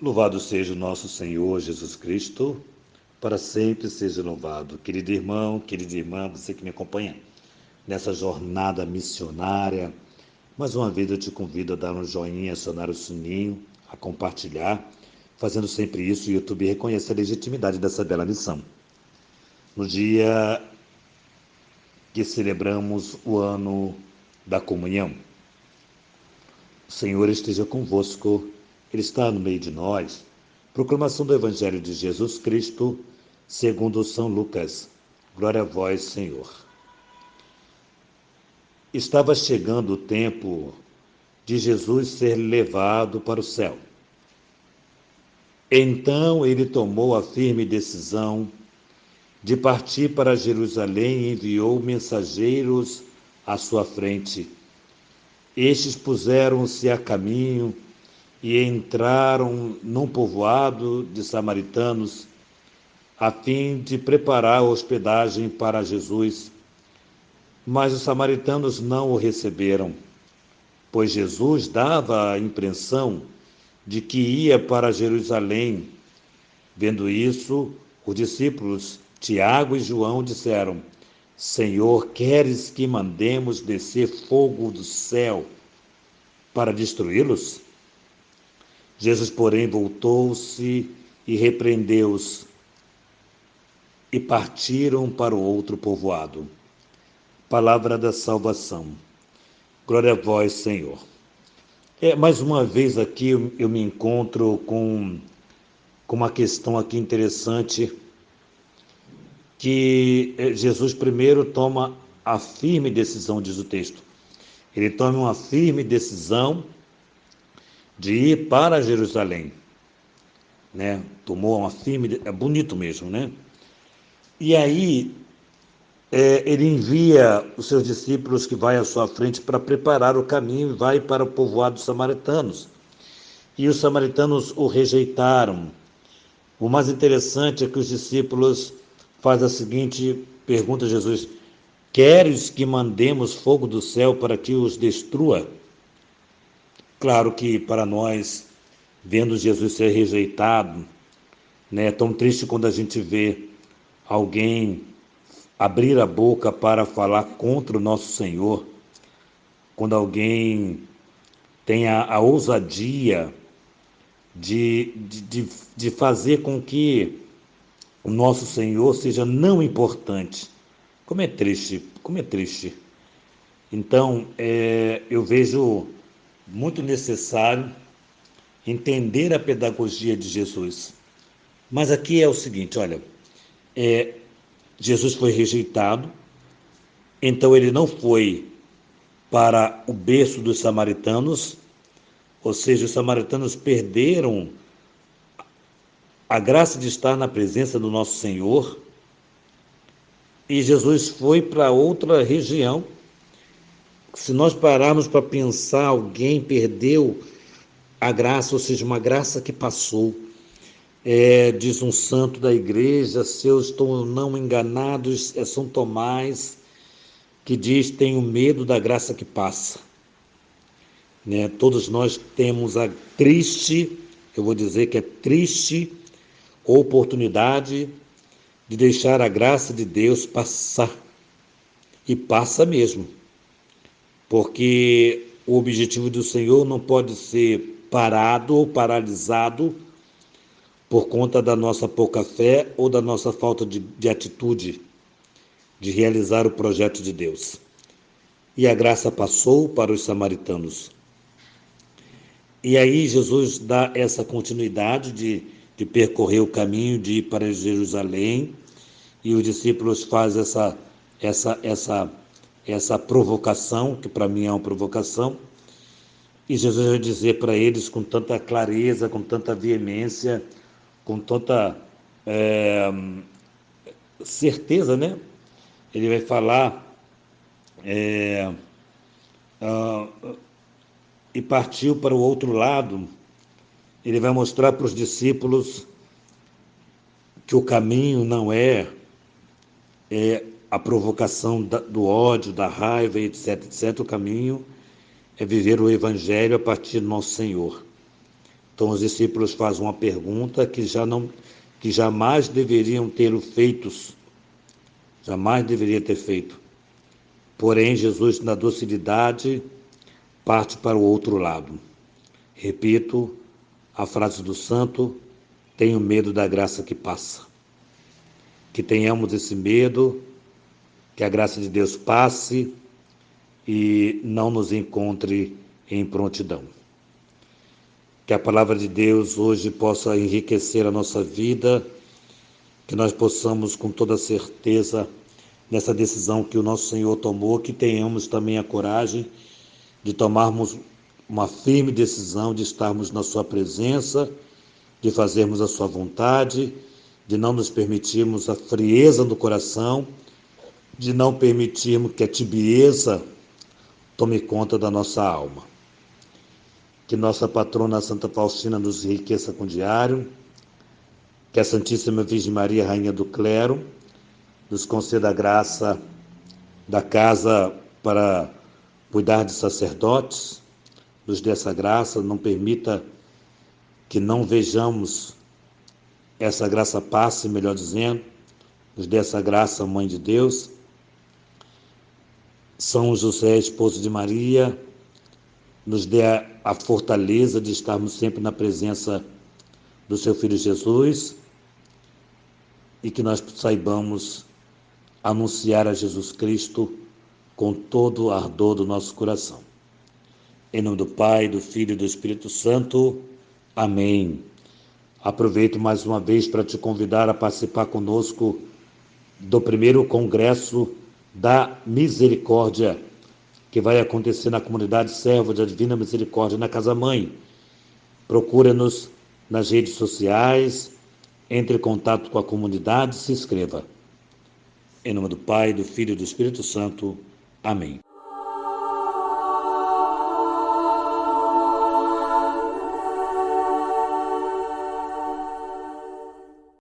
Louvado seja o nosso Senhor Jesus Cristo, para sempre seja louvado. Querido irmão, querida irmã, você que me acompanha nessa jornada missionária, mais uma vez eu te convido a dar um joinha, acionar o sininho, a compartilhar. Fazendo sempre isso, o YouTube reconhece a legitimidade dessa bela missão. No dia que celebramos o ano da comunhão, o Senhor esteja convosco, Ele está no meio de nós. Proclamação do Evangelho de Jesus Cristo, segundo São Lucas. Glória a vós, Senhor. Estava chegando o tempo de Jesus ser levado para o céu. Então ele tomou a firme decisão de partir para Jerusalém e enviou mensageiros à sua frente. Estes puseram-se a caminho e entraram num povoado de samaritanos, a fim de preparar a hospedagem para Jesus. Mas os samaritanos não o receberam, pois Jesus dava a impressão de que ia para Jerusalém. Vendo isso, os discípulos Tiago e João disseram: Senhor, queres que mandemos descer fogo do céu para destruí-los? Jesus, porém, voltou-se e repreendeu-os, e partiram para o outro povoado. Palavra da salvação. Glória a vós, Senhor. Mais uma vez aqui eu me encontro com uma questão aqui interessante, que Jesus primeiro toma a firme decisão, diz o texto. Ele toma uma firme decisão de ir para Jerusalém, né? Tomou uma firme, é bonito mesmo, né? E aí ele envia os seus discípulos que vai à sua frente para preparar o caminho e vai para o povoado dos samaritanos. E os samaritanos o rejeitaram. O mais interessante é que os discípulos fazem a seguinte pergunta a Jesus: queres que mandemos fogo do céu para que os destrua? Claro que para nós, vendo Jesus ser rejeitado, né, é tão triste quando a gente vê alguém abrir a boca para falar contra o nosso Senhor, quando alguém tem a ousadia de fazer com que o nosso Senhor seja não importante. Como é triste, como é triste. Então, eu vejo muito necessário entender a pedagogia de Jesus. Mas aqui é o seguinte, olha, Jesus foi rejeitado, então ele não foi para o berço dos samaritanos, ou seja, os samaritanos perderam a graça de estar na presença do nosso Senhor, e Jesus foi para outra região. Se nós pararmos para pensar, alguém perdeu a graça, ou seja, uma graça que passou. Diz um santo da igreja, se eu estou não enganado, é São Tomás, que diz: tenho medo da graça que passa. Né? Todos nós temos a triste, eu vou dizer que é triste, oportunidade de deixar a graça de Deus passar. E passa mesmo. Porque o objetivo do Senhor não pode ser parado ou paralisado por conta da nossa pouca fé ou da nossa falta de atitude de realizar o projeto de Deus. E a graça passou para os samaritanos. E aí Jesus dá essa continuidade de percorrer o caminho, de ir para Jerusalém, e os discípulos fazem essa provocação, que para mim é uma provocação, e Jesus vai dizer para eles com tanta clareza, com tanta veemência, com tanta certeza, né? Ele vai falar e partiu para o outro lado. Ele vai mostrar para os discípulos que o caminho não é a provocação do ódio, da raiva, etc, etc. O caminho é viver o Evangelho a partir do nosso Senhor. Então os discípulos fazem uma pergunta que jamais deveriam ter feito, jamais deveria ter feito. Porém, Jesus, na docilidade, parte para o outro lado. Repito a frase do santo: tenho medo da graça que passa. Que tenhamos esse medo, que a graça de Deus passe e não nos encontre em prontidão. Que a palavra de Deus hoje possa enriquecer a nossa vida, que nós possamos com toda certeza, nessa decisão que o nosso Senhor tomou, que tenhamos também a coragem de tomarmos uma firme decisão de estarmos na sua presença, de fazermos a sua vontade, de não nos permitirmos a frieza do coração, de não permitirmos que a tibieza tome conta da nossa alma. Que nossa patrona Santa Faustina nos enriqueça com o diário, que a Santíssima Virgem Maria, Rainha do Clero, nos conceda a graça da casa para cuidar de sacerdotes, nos dê essa graça, não permita que não vejamos essa graça passe, melhor dizendo, nos dê essa graça, Mãe de Deus. São José, esposo de Maria, nos dê a fortaleza de estarmos sempre na presença do seu Filho Jesus e que nós saibamos anunciar a Jesus Cristo com todo o ardor do nosso coração. Em nome do Pai, do Filho e do Espírito Santo. Amém. Aproveito mais uma vez para te convidar a participar conosco do primeiro Congresso da Misericórdia, que vai acontecer na comunidade Servo da Divina Misericórdia, na Casa Mãe. Procura-nos nas redes sociais, entre em contato com a comunidade e se inscreva. Em nome do Pai, do Filho e do Espírito Santo. Amém.